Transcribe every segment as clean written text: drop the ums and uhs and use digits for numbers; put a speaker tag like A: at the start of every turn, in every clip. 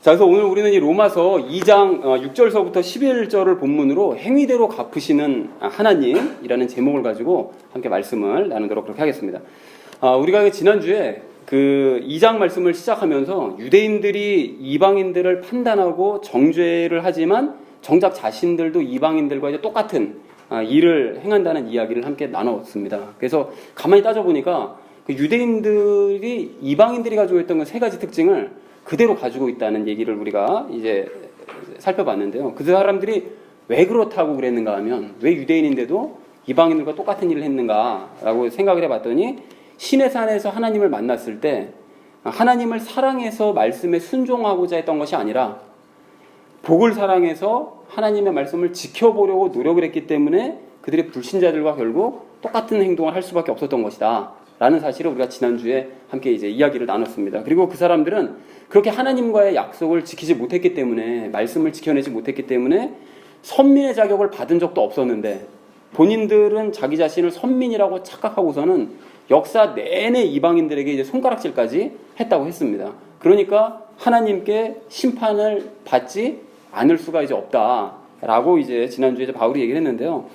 A: 자, 그래서 오늘 우리는 이 로마서 2장 6절서부터 11절을 본문으로 행위대로 갚으시는 하나님이라는 제목을 가지고 함께 말씀을 나누도록 그렇게 하겠습니다. 우리가 지난주에 그 2장 말씀을 시작하면서 유대인들이 이방인들을 판단하고 정죄를 하지만 정작 자신들도 이방인들과 이제 똑같은 일을 행한다는 이야기를 함께 나눴습니다. 그래서 가만히 따져보니까 그 유대인들이 이방인들이 가지고 있던 그 세 가지 특징을 그대로 가지고 있다는 얘기를 우리가 이제 살펴봤는데요. 그 사람들이 왜 그렇다고 그랬는가 하면, 왜 유대인인데도 이방인들과 똑같은 일을 했는가라고 생각을 해봤더니, 시내산에서 하나님을 만났을 때 하나님을 사랑해서 말씀에 순종하고자 했던 것이 아니라 복을 사랑해서 하나님의 말씀을 지켜보려고 노력을 했기 때문에 그들이 불신자들과 결국 똑같은 행동을 할 수밖에 없었던 것이다 라는 사실을 우리가 지난주에 함께 이제 이야기를 나눴습니다. 그리고 그 사람들은 그렇게 하나님과의 약속을 지키지 못했기 때문에, 말씀을 지켜내지 못했기 때문에 선민의 자격을 받은 적도 없었는데, 본인들은 자기 자신을 선민이라고 착각하고서는 역사 내내 이방인들에게 이제 손가락질까지 했다고 했습니다. 그러니까 하나님께 심판을 받지 않을 수가 이제 없다라고 이제 지난주에 이제 바울이 얘기를 했는데요.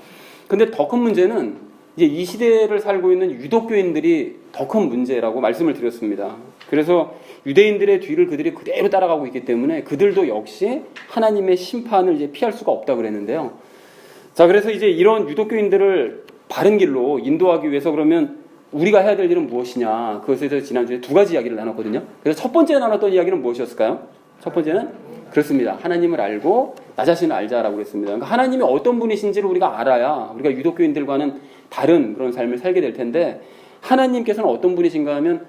A: 근데 더 큰 문제는 이제 이 시대를 살고 있는 유독교인들이 더 큰 문제라고 말씀을 드렸습니다. 그래서 유대인들의 뒤를 그들이 그대로 따라가고 있기 때문에 그들도 역시 하나님의 심판을 이제 피할 수가 없다 그랬는데요. 자, 그래서 이제 이런 유독교인들을 바른 길로 인도하기 위해서 그러면 우리가 해야 될 일은 무엇이냐, 그것에 대해서 지난주에 두 가지 이야기를 나눴거든요. 그래서 첫 번째 나눴던 이야기는 무엇이었을까요? 첫 번째는 그렇습니다. 하나님을 알고 나 자신을 알자라고 그랬습니다. 그러니까 하나님이 어떤 분이신지를 우리가 알아야 우리가 유독교인들과는 다른 그런 삶을 살게 될 텐데, 하나님께서는 어떤 분이신가 하면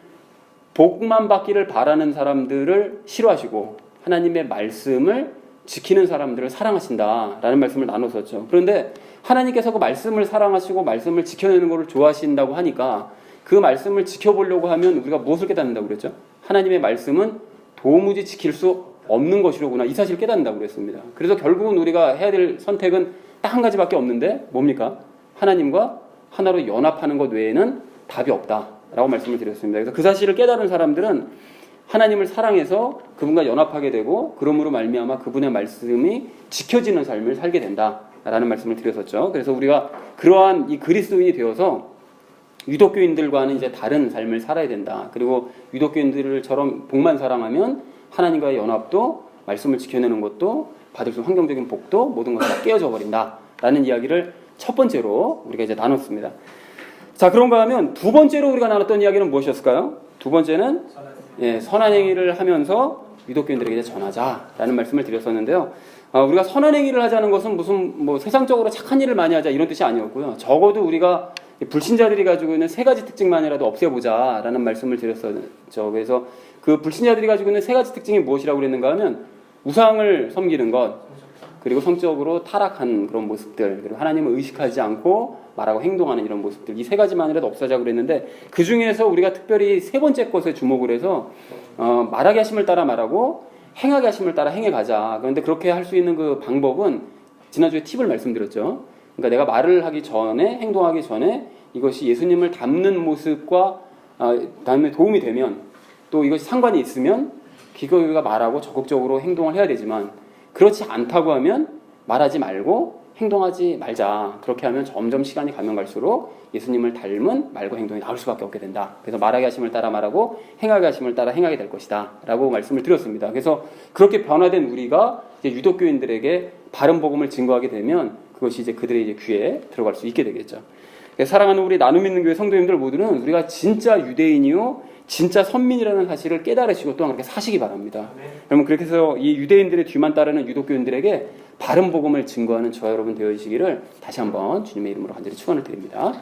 A: 복만 받기를 바라는 사람들을 싫어하시고 하나님의 말씀을 지키는 사람들을 사랑하신다라는 말씀을 나눴었죠. 그런데 하나님께서 그 말씀을 사랑하시고 말씀을 지켜내는 것을 좋아하신다고 하니까 그 말씀을 지켜보려고 하면 우리가 무엇을 깨닫는다고 그랬죠? 하나님의 말씀은 도무지 지킬 수 없는 것이로구나, 이 사실을 깨닫는다고 그랬습니다. 그래서 결국은 우리가 해야 될 선택은 딱 한 가지밖에 없는데 뭡니까? 하나님과 하나로 연합하는 것 외에는 답이 없다라고 말씀을 드렸습니다. 그래서 그 사실을 깨달은 사람들은 하나님을 사랑해서 그분과 연합하게 되고, 그러므로 말미암아 그분의 말씀이 지켜지는 삶을 살게 된다라는 말씀을 드렸었죠. 그래서 우리가 그러한 이 그리스도인이 되어서 유독교인들과는 이제 다른 삶을 살아야 된다. 그리고 유독교인들처럼 복만 사랑하면 하나님과의 연합도, 말씀을 지켜내는 것도, 받을 수 있는 환경적인 복도, 모든 것이 다 깨어져 버린다라는 이야기를 첫 번째로 우리가 이제 나눴습니다. 자, 그런가 하면 두 번째로 우리가 나눴던 이야기는 무엇이었을까요? 두 번째는 선한 행위를 하면서 유독교인들에게 전하자라는 말씀을 드렸었는데요. 우리가 선한 행위를 하자는 것은 무슨 뭐 세상적으로 착한 일을 많이 하자 이런 뜻이 아니었고요. 적어도 우리가 불신자들이 가지고 있는 세 가지 특징만이라도 없애보자라는 말씀을 드렸었죠. 그래서 그 불신자들이 가지고 있는 세 가지 특징이 무엇이라고 그랬는가 하면, 우상을 섬기는 것, 그리고 성적으로 타락한 그런 모습들, 그리고 하나님을 의식하지 않고 말하고 행동하는 이런 모습들, 이 세 가지만이라도 없애자고 그랬는데, 그 중에서 우리가 특별히 세 번째 것에 주목을 해서 말하게 하심을 따라 말하고 행하게 하심을 따라 행해가자. 그런데 그렇게 할 수 있는 그 방법은 지난주에 팁을 말씀드렸죠. 그러니까 내가 말을 하기 전에, 행동하기 전에 이것이 예수님을 닮는 모습과 닮는 도움이 되면, 또 이것이 상관이 있으면 우리가 말하고 적극적으로 행동을 해야 되지만, 그렇지 않다고 하면 말하지 말고 행동하지 말자. 그렇게 하면 점점 시간이 가면 갈수록 예수님을 닮은 말과 행동이 나올 수밖에 없게 된다. 그래서 말하게 하심을 따라 말하고 행하게 하심을 따라 행하게 될 것이다 라고 말씀을 드렸습니다. 그래서 그렇게 변화된 우리가 이제 유독교인들에게 바른 복음을 증거하게 되면 그것이 이제 그들의 이제 귀에 들어갈 수 있게 되겠죠. 사랑하는 우리 나눔 있는 교회 성도님들 모두는 우리가 진짜 유대인이요 진짜 선민이라는 사실을 깨달으시고 또한 그렇게 사시기 바랍니다. 여러분, 그렇게 해서 이 유대인들의 뒤만 따르는 유독교인들에게 바른 복음을 증거하는 저와 여러분 되어지기를 다시 한번 주님의 이름으로 간절히 축원을 드립니다.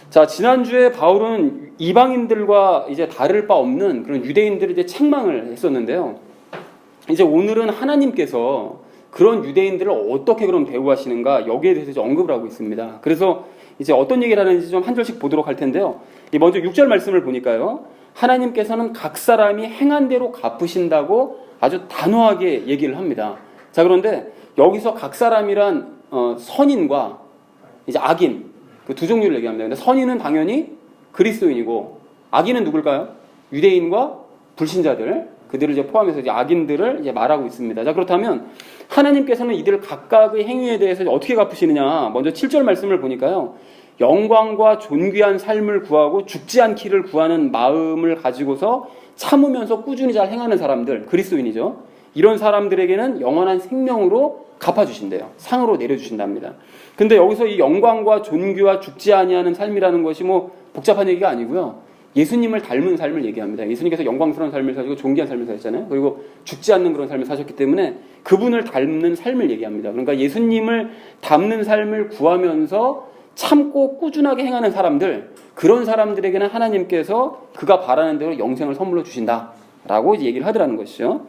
A: 자, 지난주에 바울은 이방인들과 이제 다를 바 없는 그런 유대인들을 이제 책망을 했었는데요. 이제 오늘은 하나님께서 그런 유대인들을 어떻게 그럼 대우하시는가, 여기에 대해서 이제 언급을 하고 있습니다. 그래서 이제 어떤 얘기를 하는지 좀 한 절씩 보도록 할 텐데요. 먼저 6절 말씀을 보니까요, 하나님께서는 각 사람이 행한 대로 갚으신다고 아주 단호하게 얘기를 합니다. 자, 그런데 여기서 각 사람이란 선인과 이제 악인, 그 두 종류를 얘기합니다. 근데 선인은 당연히 그리스도인이고, 악인은 누굴까요? 유대인과 불신자들. 그들을 이제 포함해서 이제 악인들을 이제 말하고 있습니다. 자, 그렇다면 하나님께서는 이들 각각의 행위에 대해서 어떻게 갚으시느냐? 먼저 7절 말씀을 보니까요. 영광과 존귀한 삶을 구하고 죽지 않기를 구하는 마음을 가지고서 참으면서 꾸준히 잘 행하는 사람들, 그리스도인이죠. 이런 사람들에게는 영원한 생명으로 갚아주신대요. 상으로 내려주신답니다. 근데 여기서 이 영광과 존귀와 죽지 아니하는 삶이라는 것이 뭐 복잡한 얘기가 아니고요. 예수님을 닮은 삶을 얘기합니다. 예수님께서 영광스러운 삶을 사시고 존귀한 삶을 사셨잖아요. 그리고 죽지 않는 그런 삶을 사셨기 때문에 그분을 닮는 삶을 얘기합니다. 그러니까 예수님을 닮는 삶을 구하면서 참고 꾸준하게 행하는 사람들, 그런 사람들에게는 하나님께서 그가 바라는 대로 영생을 선물로 주신다라고 이제 얘기를 하더라는 것이죠.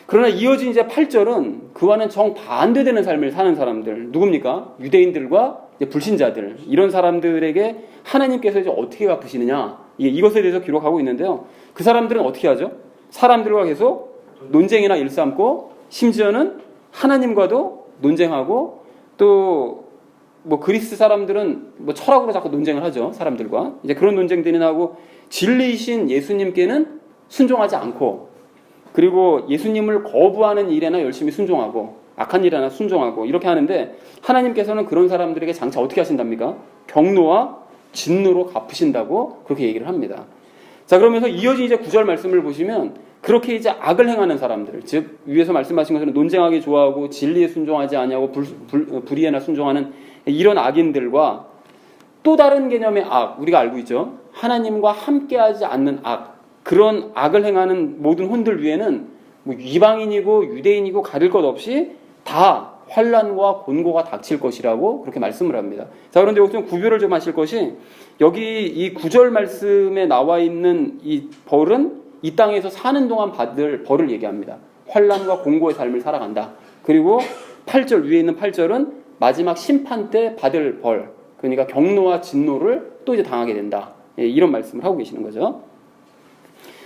A: 그러나 이어진 이제 8절은 그와는 정반대되는 삶을 사는 사람들, 누굽니까? 유대인들과 이제 불신자들, 이런 사람들에게 하나님께서 이제 어떻게 갚으시느냐, 이것에 대해서 기록하고 있는데요. 그 사람들은 어떻게 하죠? 사람들과 계속 논쟁이나 일삼고, 심지어는 하나님과도 논쟁하고, 또 뭐 그리스 사람들은 뭐 철학으로 자꾸 논쟁을 하죠. 사람들과 이제 그런 논쟁들이 나오고, 진리이신 예수님께는 순종하지 않고, 그리고 예수님을 거부하는 일에나 열심히 순종하고, 악한 일에나 순종하고, 이렇게 하는데 하나님께서는 그런 사람들에게 장차 어떻게 하신답니까? 경노와 진노로 갚으신다고 그렇게 얘기를 합니다. 자, 그러면서 이어진 이제 9절 말씀을 보시면, 그렇게 이제 악을 행하는 사람들, 즉 위에서 말씀하신 것처럼 논쟁하기 좋아하고 진리에 순종하지 아니하고 불의에나 순종하는 이런 악인들과 또 다른 개념의 악, 우리가 알고 있죠. 하나님과 함께하지 않는 악, 그런 악을 행하는 모든 혼들 위에는 뭐 이방인이고 유대인이고 가릴 것 없이 다 환난과 곤고가 닥칠 것이라고 그렇게 말씀을 합니다. 자, 그런데 여기서 좀 구별을 좀 하실 것이, 여기 이 9절 말씀에 나와 있는 이 벌은 이 땅에서 사는 동안 받을 벌을 얘기합니다. 환난과 곤고의 삶을 살아간다. 그리고 8절 위에 있는 8절은 마지막 심판 때 받을 벌, 그러니까 경노와 진노를 또 이제 당하게 된다. 이런 말씀을 하고 계시는 거죠.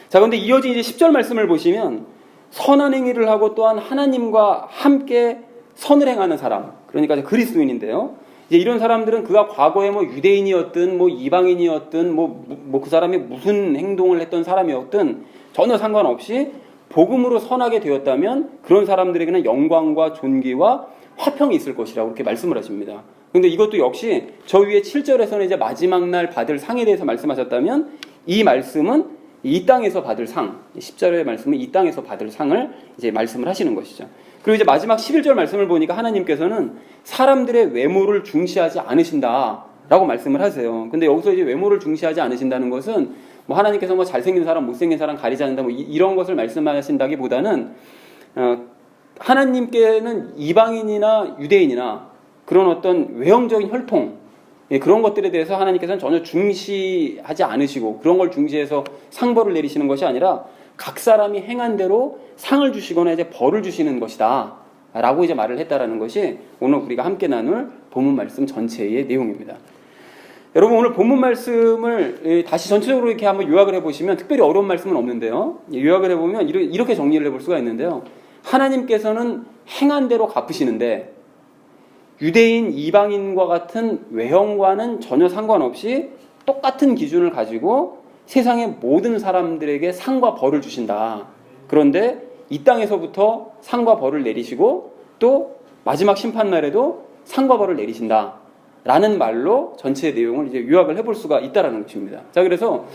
A: 자, 그런데 이어진 이제 10절 말씀을 보시면, 선한 행위를 하고 또한 하나님과 함께 선을 행하는 사람, 그러니까 그리스도인인데요. 이제 이런 사람들은 그가 과거에 뭐 유대인이었든 뭐 이방인이었든 뭐 그 사람이 무슨 행동을 했던 사람이었든 전혀 상관없이 복음으로 선하게 되었다면 그런 사람들에게는 영광과 존귀와 화평이 있을 것이라고 그렇게 말씀을 하십니다. 그런데 이것도 역시 저 위에 7절에서는 이제 마지막 날 받을 상에 대해서 말씀하셨다면, 이 말씀은 이 땅에서 받을 상, 10절의 말씀은 이 땅에서 받을 상을 이제 말씀을 하시는 것이죠. 그리고 이제 마지막 11절 말씀을 보니까 하나님께서는 사람들의 외모를 중시하지 않으신다라고 말씀을 하세요. 근데 여기서 이제 외모를 중시하지 않으신다는 것은 뭐 하나님께서 뭐 잘생긴 사람, 못생긴 사람 가리지 않는다, 뭐 이런 것을 말씀하신다기보다는 하나님께는 이방인이나 유대인이나 그런 어떤 외형적인 혈통, 그런 것들에 대해서 하나님께서는 전혀 중시하지 않으시고, 그런 걸 중시해서 상벌을 내리시는 것이 아니라 각 사람이 행한 대로 상을 주시거나 이제 벌을 주시는 것이다 라고 이제 말을 했다라는 것이 오늘 우리가 함께 나눌 본문 말씀 전체의 내용입니다. 여러분, 오늘 본문 말씀을 다시 전체적으로 이렇게 한번 요약을 해보시면 특별히 어려운 말씀은 없는데요. 요약을 해보면 이렇게 정리를 해볼 수가 있는데요. 하나님께서는 행한 대로 갚으시는데, 유대인, 이방인과 같은 외형과는 전혀 상관없이 똑같은 기준을 가지고 세상의 모든 사람들에게 상과 벌을 주신다. 그런데 이 땅에서부터 상과 벌을 내리시고 또 마지막 심판날에도 상과 벌을 내리신다 라는 말로 전체 내용을 이제 요약을 해볼 수가 있다라는 것입니다. 자, 그래서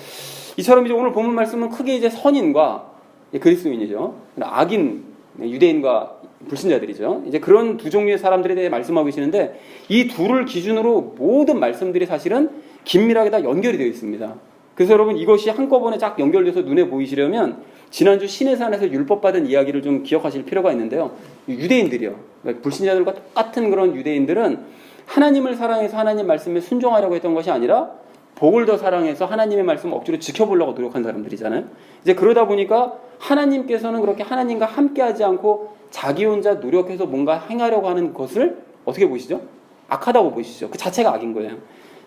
A: 이처럼 이제 오늘 본문 말씀은 크게 이제 선인과 그리스도인이죠, 악인, 유대인과 불신자들이죠. 이제 그런 두 종류의 사람들에 대해 말씀하고 계시는데, 이 둘을 기준으로 모든 말씀들이 사실은 긴밀하게 다 연결이 되어 있습니다. 그래서 여러분, 이것이 한꺼번에 쫙 연결돼서 눈에 보이시려면 지난주 시내산에서 율법 받은 이야기를 좀 기억하실 필요가 있는데요. 유대인들이요, 그러니까 불신자들과 똑같은 그런 유대인들은 하나님을 사랑해서 하나님 말씀에 순종하려고 했던 것이 아니라 복을 더 사랑해서 하나님의 말씀을 억지로 지켜보려고 노력한 사람들이잖아요. 이제 그러다 보니까 하나님께서는 그렇게 하나님과 함께하지 않고 자기 혼자 노력해서 뭔가 행하려고 하는 것을 어떻게 보시죠? 악하다고 보시죠. 그 자체가 악인 거예요.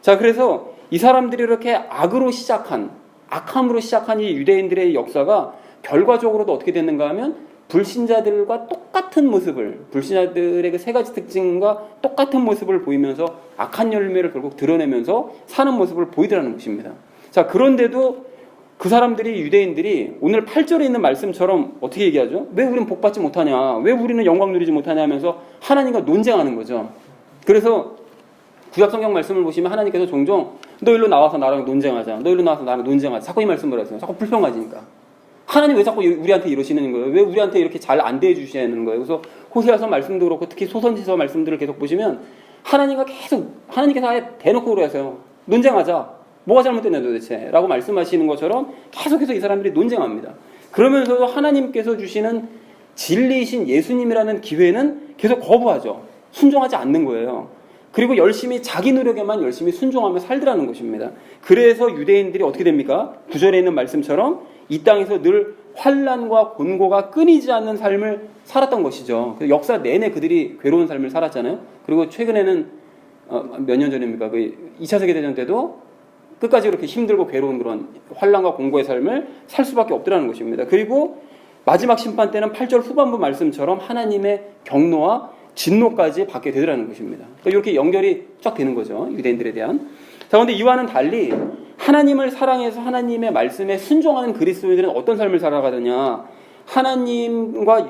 A: 자, 그래서 이 사람들이 이렇게 악함으로 시작한 이 유대인들의 역사가 결과적으로도 어떻게 됐는가 하면 불신자들과 똑같은 모습을, 불신자들의 그 세 가지 특징과 똑같은 모습을 보이면서 악한 열매를 결국 드러내면서 사는 모습을 보이더라는 것입니다. 자, 그런데도 그 사람들이, 유대인들이 오늘 8절에 있는 말씀처럼 어떻게 얘기하죠? 왜 우리는 복받지 못하냐? 왜 우리는 영광 누리지 못하냐 하면서 하나님과 논쟁하는 거죠. 그래서 구약 성경 말씀을 보시면 하나님께서 종종 너 일로 나와서 나랑 논쟁하자. 너 일로 나와서 나랑 논쟁하자. 자꾸 이 말씀을 하세요. 자꾸 불평 가지니까. 하나님 왜 자꾸 우리한테 이러시는 거예요? 왜 우리한테 이렇게 잘 안 대해주시는 거예요? 그래서 호세아서 말씀도 그렇고 특히 소선지서 말씀들을 계속 보시면 하나님께서 아예 대놓고 그러세요. 논쟁하자. 뭐가 잘못됐냐 도대체? 라고 말씀하시는 것처럼 계속해서 이 사람들이 논쟁합니다. 그러면서도 하나님께서 주시는 진리이신 예수님이라는 기회는 계속 거부하죠. 순종하지 않는 거예요. 그리고 자기 노력에만 열심히 순종하며 살더라는 것입니다. 그래서 유대인들이 어떻게 됩니까? 9절에 있는 말씀처럼 이 땅에서 늘 환난과 곤고가 끊이지 않는 삶을 살았던 것이죠. 역사 내내 그들이 괴로운 삶을 살았잖아요. 그리고 최근에는 몇 년 전입니까? 그 2차 세계대전 때도 끝까지 그렇게 힘들고 괴로운 그런 환난과 공고의 삶을 살 수밖에 없더라는 것입니다. 그리고 마지막 심판 때는 8절 후반부 말씀처럼 하나님의 경노와 진노까지 받게 되더라는 것입니다. 그러니까 이렇게 연결이 쫙 되는 거죠. 유대인들에 대한. 자, 그런데 이와는 달리 하나님을 사랑해서 하나님의 말씀에 순종하는 그리스도인들은 어떤 삶을 살아가느냐? 하나님과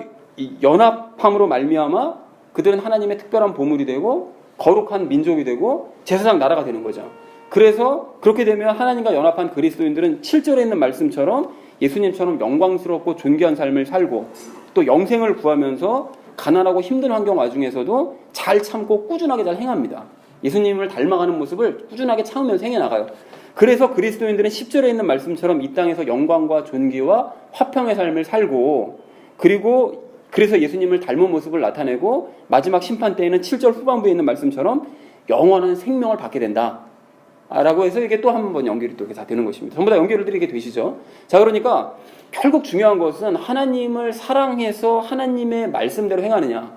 A: 연합함으로 말미암아 그들은 하나님의 특별한 보물이 되고 거룩한 민족이 되고 제사장 나라가 되는 거죠. 그래서 그렇게 되면 하나님과 연합한 그리스도인들은 7절에 있는 말씀처럼 예수님처럼 영광스럽고 존귀한 삶을 살고 또 영생을 구하면서 가난하고 힘든 환경 와중에서도 잘 참고 꾸준하게 잘 행합니다. 예수님을 닮아가는 모습을 꾸준하게 참으면서 행해나가요. 그래서 그리스도인들은 10절에 있는 말씀처럼 이 땅에서 영광과 존귀와 화평의 삶을 살고 그래서 예수님을 닮은 모습을 나타내고 마지막 심판 때에는 7절 후반부에 있는 말씀처럼 영원한 생명을 받게 된다. 라고 해서 이게 또 한 번 연결이 또 이렇게 다 되는 것입니다. 전부 다 연결을 이렇게 되시죠. 자, 그러니까 결국 중요한 것은 하나님을 사랑해서 하나님의 말씀대로 행하느냐,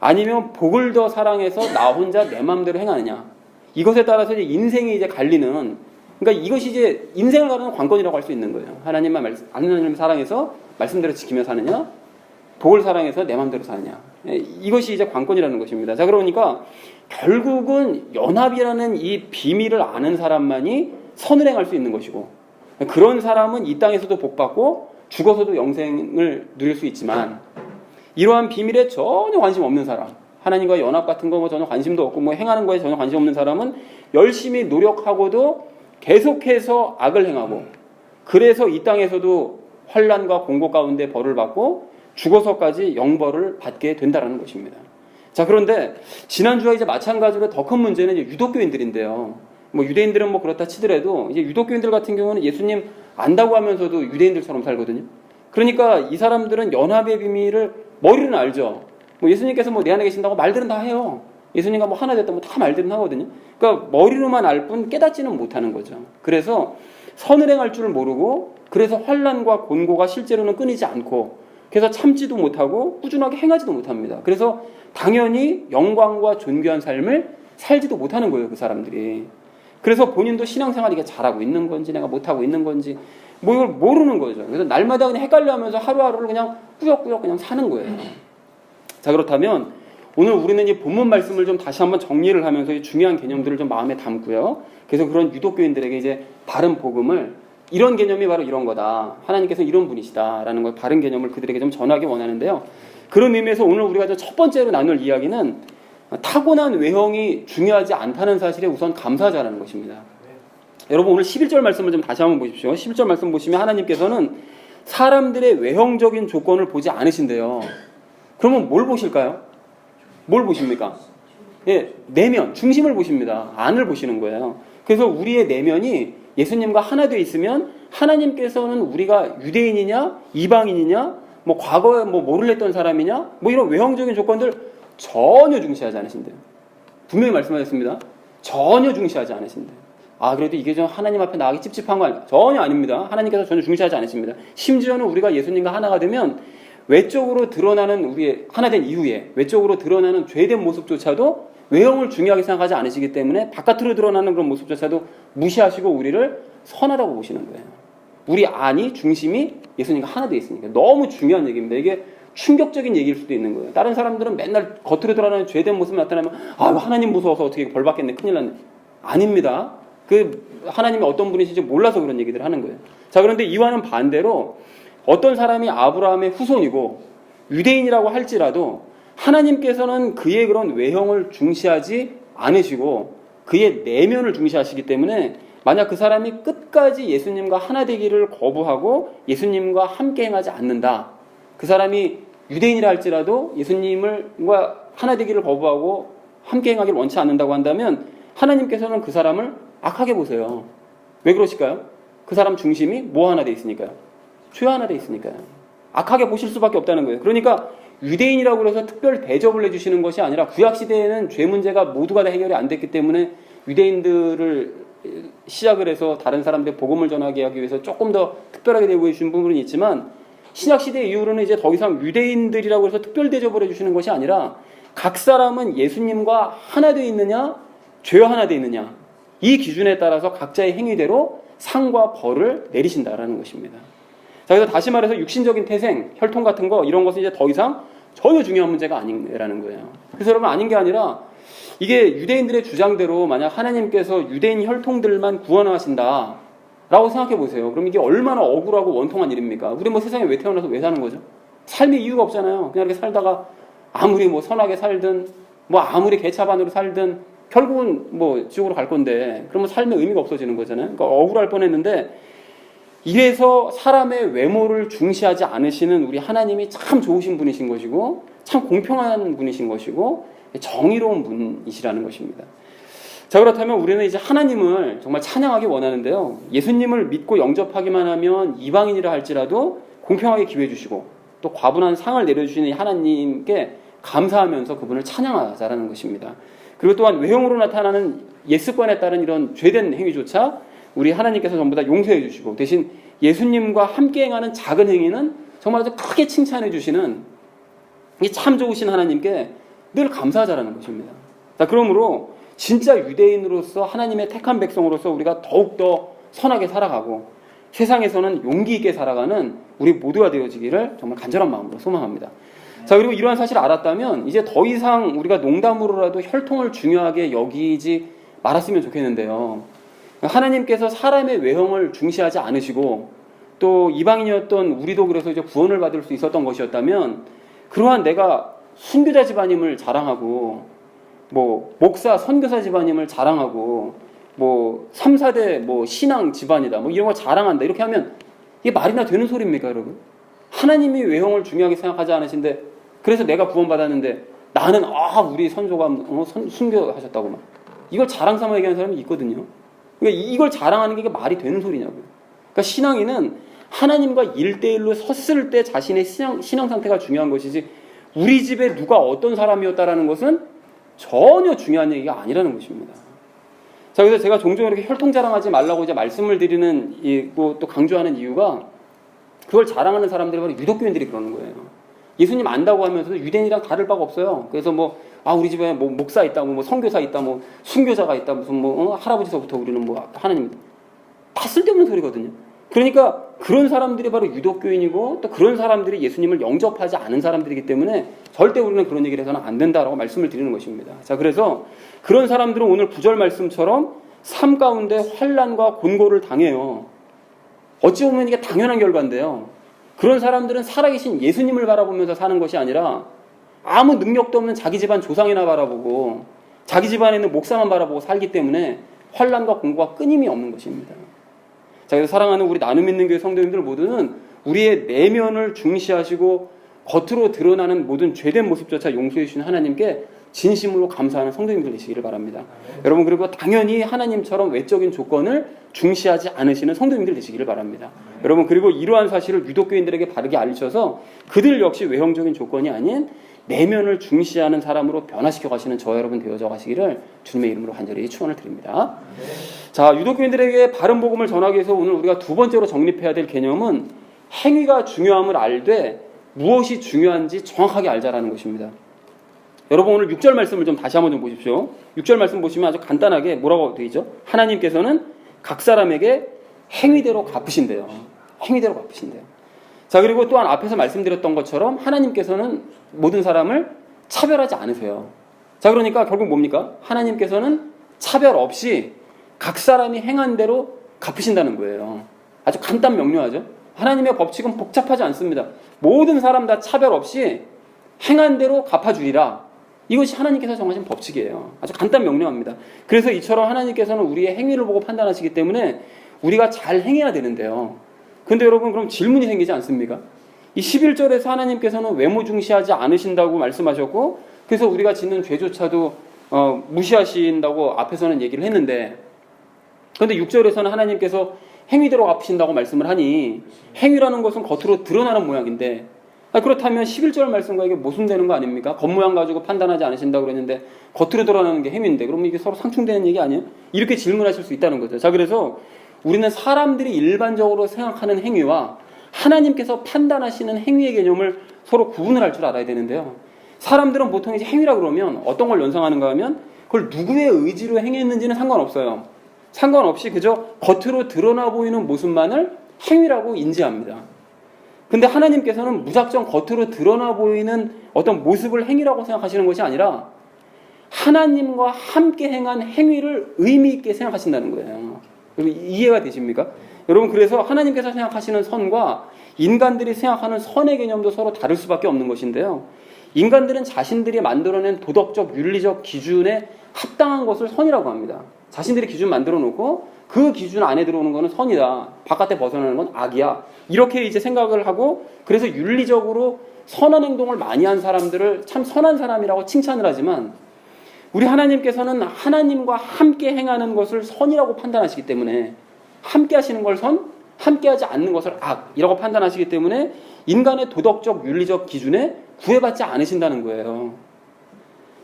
A: 아니면 복을 더 사랑해서 나 혼자 내 마음대로 행하느냐. 이것에 따라서 이제 인생이 이제 갈리는, 그러니까 이것이 이제 인생을 가르는 관건이라고 할 수 있는 거예요. 하나님을 사랑해서 말씀대로 지키며 사느냐, 복을 사랑해서 내 마음대로 사느냐. 이것이 이제 관건이라는 것입니다. 자, 그러니까 결국은 연합이라는 이 비밀을 아는 사람만이 선을 행할 수 있는 것이고, 그런 사람은 이 땅에서도 복받고 죽어서도 영생을 누릴 수 있지만, 이러한 비밀에 전혀 관심 없는 사람, 하나님과 연합 같은 거 뭐 전혀 관심도 없고 뭐 행하는 거에 전혀 관심 없는 사람은 열심히 노력하고도 계속해서 악을 행하고, 그래서 이 땅에서도 환난과 공고 가운데 벌을 받고 죽어서까지 영벌을 받게 된다는 것입니다. 자, 그런데 지난주와 이제 마찬가지로 더 큰 문제는 이제 유독교인들인데요. 뭐 유대인들은 뭐 그렇다 치더라도 이제 유독교인들 같은 경우는 예수님 안다고 하면서도 유대인들처럼 살거든요. 그러니까 이 사람들은 연합의 비밀을 머리로는 알죠. 뭐 예수님께서 뭐 내 안에 계신다고 말들은 다 해요. 예수님과 뭐 하나 됐다 뭐 다 말들은 하거든요. 그러니까 머리로만 알 뿐 깨닫지는 못하는 거죠. 그래서 선을 행할 줄 모르고, 그래서 환난과 곤고가 실제로는 끊이지 않고, 그래서 참지도 못하고 꾸준하게 행하지도 못합니다. 그래서 당연히 영광과 존귀한 삶을 살지도 못하는 거예요, 그 사람들이. 그래서 본인도 신앙생활 이게 잘하고 있는 건지 내가 못하고 있는 건지 뭐 이걸 모르는 거죠. 그래서 날마다 그냥 헷갈려하면서 하루하루를 그냥 꾸역꾸역 그냥 사는 거예요. 자, 그렇다면 오늘 우리는 이 본문 말씀을 좀 다시 한번 정리를 하면서 이 중요한 개념들을 좀 마음에 담고요. 그래서 그런 유독교인들에게 이제 바른 복음을, 이런 개념이 바로 이런 거다, 하나님께서 이런 분이시다라는 걸, 바른 개념을 그들에게 좀 전하기 원하는데요. 그런 의미에서 오늘 우리가 첫 번째로 나눌 이야기는 타고난 외형이 중요하지 않다는 사실에 우선 감사하자라는 것입니다. 여러분, 오늘 11절 말씀을 좀 다시 한번 보십시오. 11절 말씀 보시면 하나님께서는 사람들의 외형적인 조건을 보지 않으신대요. 그러면 뭘 보실까요? 뭘 보십니까? 예, 내면, 중심을 보십니다. 안을 보시는 거예요. 그래서 우리의 내면이 예수님과 하나 되어 있으면 하나님께서는 우리가 유대인이냐, 이방인이냐, 뭐 과거에 뭐 뭐를 했던 사람이냐, 뭐 이런 외형적인 조건들 전혀 중시하지 않으신대요. 분명히 말씀하셨습니다. 전혀 중시하지 않으신대요. 아, 그래도 이게 좀 하나님 앞에 나가기 찝찝한 거 아니에요? 전혀 아닙니다. 하나님께서 전혀 중시하지 않으십니다. 심지어는 우리가 예수님과 하나가 되면 외적으로 드러나는, 우리의 하나 된 이후에 외적으로 드러나는 죄된 모습조차도 외형을 중요하게 생각하지 않으시기 때문에 바깥으로 드러나는 그런 모습조차도 무시하시고 우리를 선하다고 보시는 거예요. 우리 안이, 중심이 예수님과 하나 되어 있으니까. 너무 중요한 얘기입니다. 이게 충격적인 얘기일 수도 있는 거예요. 다른 사람들은 맨날 겉으로 드러나는 죄된 모습 나타나면, 아, 하나님 무서워서 어떻게 벌 받겠네, 큰일 났네. 아닙니다. 하나님이 어떤 분이신지 몰라서 그런 얘기들을 하는 거예요. 자, 그런데 이와는 반대로 어떤 사람이 아브라함의 후손이고 유대인이라고 할지라도 하나님께서는 그의 그런 외형을 중시하지 않으시고 그의 내면을 중시하시기 때문에 만약 그 사람이 끝까지 예수님과 하나 되기를 거부하고 예수님과 함께 행하지 않는다. 그 사람이 유대인이라 할지라도 예수님과 하나 되기를 거부하고 함께 행하기를 원치 않는다고 한다면 하나님께서는 그 사람을 악하게 보세요. 왜 그러실까요? 그 사람 중심이 뭐 하나 돼 있으니까요. 죄 하나 돼 있으니까요. 악하게 보실 수밖에 없다는 거예요. 그러니까 유대인이라고 해서 특별 대접을 해주시는 것이 아니라 구약시대에는 죄 문제가 모두가 다 해결이 안 됐기 때문에 유대인들을 시작을 해서 다른 사람들 복음을 전하게 하기 위해서 조금 더 특별하게 대우해 주신 부분은 있지만 신약시대 이후로는 이제 더 이상 유대인들이라고 해서 특별 대접을 해주시는 것이 아니라 각 사람은 예수님과 하나 되어 있느냐 죄와 하나 되어 있느냐 이 기준에 따라서 각자의 행위대로 상과 벌을 내리신다라는 것입니다. 자, 그래서 다시 말해서 육신적인 태생, 혈통 같은 거 이런 것은 이제 더 이상 전혀 중요한 문제가 아니라는 거예요. 그래서 여러분 아닌 게 아니라 이게 유대인들의 주장대로 만약 하나님께서 유대인 혈통들만 구원하신다 라고 생각해 보세요. 그럼 이게 얼마나 억울하고 원통한 일입니까? 우리 뭐 세상에 왜 태어나서 왜 사는 거죠? 삶의 이유가 없잖아요. 그냥 이렇게 살다가 아무리 뭐 선하게 살든 뭐 아무리 개차반으로 살든 결국은 뭐 지옥으로 갈 건데 그러면 삶의 의미가 없어지는 거잖아요. 그러니까 억울할 뻔했는데 이래서 사람의 외모를 중시하지 않으시는 우리 하나님이 참 좋으신 분이신 것이고 참 공평한 분이신 것이고 정의로운 분이시라는 것입니다. 자, 그렇다면 우리는 이제 하나님을 정말 찬양하기 원하는데요. 예수님을 믿고 영접하기만 하면 이방인이라 할지라도 공평하게 기회 주시고 또 과분한 상을 내려주시는 하나님께 감사하면서 그분을 찬양하자라는 것입니다. 그리고 또한 외형으로 나타나는 옛습관에 따른 이런 죄된 행위조차 우리 하나님께서 전부 다 용서해 주시고 대신 예수님과 함께 행하는 작은 행위는 정말 아주 크게 칭찬해 주시는 이 참 좋으신 하나님께 늘 감사하자라는 것입니다. 자, 그러므로 진짜 유대인으로서 하나님의 택한 백성으로서 우리가 더욱더 선하게 살아가고 세상에서는 용기 있게 살아가는 우리 모두가 되어지기를 정말 간절한 마음으로 소망합니다. 자, 그리고 이러한 사실을 알았다면 이제 더 이상 우리가 농담으로라도 혈통을 중요하게 여기지 말았으면 좋겠는데요. 하나님께서 사람의 외형을 중시하지 않으시고 또 이방인이었던 우리도 그래서 이제 구원을 받을 수 있었던 것이었다면 그러한 내가 순교자 집안임을 자랑하고 뭐 목사 선교사 집안임을 자랑하고 뭐 3, 4대 뭐 신앙 집안이다 뭐 이런 거 자랑한다 이렇게 하면 이게 말이나 되는 소리입니까, 여러분? 하나님이 외형을 중요하게 생각하지 않으신데 그래서 내가 구원받았는데 나는 우리 선조가 순교하셨다고 막 이걸 자랑 삼아 얘기하는 사람이 있거든요. 그러니까 이걸 자랑하는 게 이게 말이 되는 소리냐고요. 그러니까 신앙인은 하나님과 1대1로 섰을 때 자신의 신앙 상태가 중요한 것이지 우리 집에 누가 어떤 사람이었다라는 것은 전혀 중요한 얘기가 아니라는 것입니다. 자, 그래서 제가 종종 이렇게 혈통 자랑하지 말라고 이제 말씀을 드리는 또 강조하는 이유가 그걸 자랑하는 사람들이 바로 유독교인들이 그러는 거예요. 예수님 안다고 하면서도 유대인이랑 다를 바가 없어요. 그래서 우리 집에 뭐 목사 있다, 뭐 선교사 있다, 뭐 순교자가 있다, 무슨 할아버지서부터 우리는 하나님 다 쓸데없는 소리거든요. 그러니까 그런 사람들이 바로 유독교인이고 또 그런 사람들이 예수님을 영접하지 않은 사람들이기 때문에 절대 우리는 그런 얘기를 해서는 안 된다라고 말씀을 드리는 것입니다. 자, 그래서 그런 사람들은 오늘 9절 말씀처럼 삶 가운데 환난과 곤고를 당해요. 어찌 보면 이게 당연한 결과인데요. 그런 사람들은 살아계신 예수님을 바라보면서 사는 것이 아니라 아무 능력도 없는 자기 집안 조상이나 바라보고 자기 집안에 있는 목사만 바라보고 살기 때문에 환난과 곤고가 끊임이 없는 것입니다. 자, 그래서 사랑하는 우리 나눔 있는 교회 성도님들 모두는 우리의 내면을 중시하시고 겉으로 드러나는 모든 죄된 모습조차 용서해 주시는 하나님께 진심으로 감사하는 성도님들 되시기를 바랍니다. 여러분, 그리고 당연히 하나님처럼 외적인 조건을 중시하지 않으시는 성도님들 되시기를 바랍니다. 여러분, 그리고 이러한 사실을 유독교인들에게 바르게 알리셔서 그들 역시 외형적인 조건이 아닌 내면을 중시하는 사람으로 변화시켜 가시는 저와 여러분 되어져 가시기를 주님의 이름으로 간절히 축원을 드립니다. 자, 유독교인들에게 바른 복음을 전하기 위해서 오늘 우리가 두 번째로 정립해야 될 개념은 행위가 중요함을 알되 무엇이 중요한지 정확하게 알자라는 것입니다. 여러분, 오늘 6절 말씀을 좀 다시 한번 좀 보십시오. 6절 말씀 보시면 아주 간단하게 뭐라고 되어 있죠? 하나님께서는 각 사람에게 행위대로 갚으신대요. 행위대로 갚으신대요. 자, 그리고 또한 앞에서 말씀드렸던 것처럼 하나님께서는 모든 사람을 차별하지 않으세요. 자, 그러니까 결국 뭡니까? 하나님께서는 차별 없이 각 사람이 행한 대로 갚으신다는 거예요. 아주 간단 명료하죠. 하나님의 법칙은 복잡하지 않습니다. 모든 사람 다 차별 없이 행한 대로 갚아주리라. 이것이 하나님께서 정하신 법칙이에요. 아주 간단 명료합니다. 그래서 이처럼 하나님께서는 우리의 행위를 보고 판단하시기 때문에 우리가 잘 행해야 되는데요. 근데 여러분, 그럼 질문이 생기지 않습니까? 이 11절에서 하나님께서는 외모 중시하지 않으신다고 말씀하셨고, 그래서 우리가 짓는 죄조차도 무시하신다고 앞에서는 얘기를 했는데, 그런데 6절에서는 하나님께서 행위대로 갚으신다고 말씀을 하니, 행위라는 것은 겉으로 드러나는 모양인데, 그렇다면 11절 말씀과 이게 모순되는 거 아닙니까? 겉모양 가지고 판단하지 않으신다고 그랬는데 겉으로 드러나는 게 행위인데, 그러면 이게 서로 상충되는 얘기 아니에요? 이렇게 질문하실 수 있다는 거죠. 자, 그래서 우리는 사람들이 일반적으로 생각하는 행위와 하나님께서 판단하시는 행위의 개념을 서로 구분을 할 줄 알아야 되는데요. 사람들은 보통 이제 행위라 그러면 어떤 걸 연상하는가 하면 그걸 누구의 의지로 행했는지는 상관없어요. 상관없이 그저 겉으로 드러나 보이는 모습만을 행위라고 인지합니다. 근데 하나님께서는 무작정 겉으로 드러나 보이는 어떤 모습을 행위라고 생각하시는 것이 아니라 하나님과 함께 행한 행위를 의미 있게 생각하신다는 거예요. 여러분, 이해가 되십니까? 여러분, 그래서 하나님께서 생각하시는 선과 인간들이 생각하는 선의 개념도 서로 다를 수밖에 없는 것인데요. 인간들은 자신들이 만들어낸 도덕적, 윤리적 기준에 합당한 것을 선이라고 합니다. 자신들이 기준 만들어 놓고 그 기준 안에 들어오는 것은 선이다. 바깥에 벗어나는 건 악이야. 이렇게 이제 생각을 하고, 그래서 윤리적으로 선한 행동을 많이 한 사람들을 참 선한 사람이라고 칭찬을 하지만, 우리 하나님께서는 하나님과 함께 행하는 것을 선이라고 판단하시기 때문에, 함께 하시는 걸 선, 함께 하지 않는 것을 악이라고 판단하시기 때문에 인간의 도덕적, 윤리적 기준에 구애받지 않으신다는 거예요.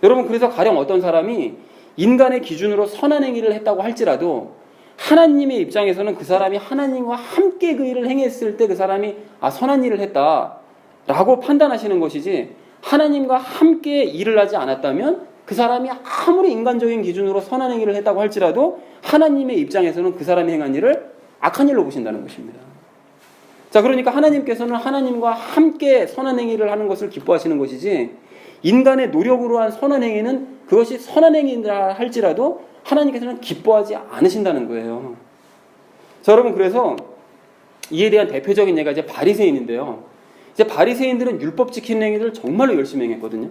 A: 여러분, 그래서 가령 어떤 사람이 인간의 기준으로 선한 행위를 했다고 할지라도 하나님의 입장에서는 그 사람이 하나님과 함께 그 일을 행했을 때 그 사람이 선한 일을 했다라고 판단하시는 것이지, 하나님과 함께 일을 하지 않았다면 그 사람이 아무리 인간적인 기준으로 선한 행위를 했다고 할지라도 하나님의 입장에서는 그 사람이 행한 일을 악한 일로 보신다는 것입니다. 자, 그러니까 하나님께서는 하나님과 함께 선한 행위를 하는 것을 기뻐하시는 것이지, 인간의 노력으로 한 선한 행위는 그것이 선한 행위라 할지라도 하나님께서는 기뻐하지 않으신다는 거예요. 자, 여러분, 그래서 이에 대한 대표적인 예가 이제 바리새인인데요. 이제 바리새인들은 율법 지키는 행위들을 정말로 열심히 행했거든요.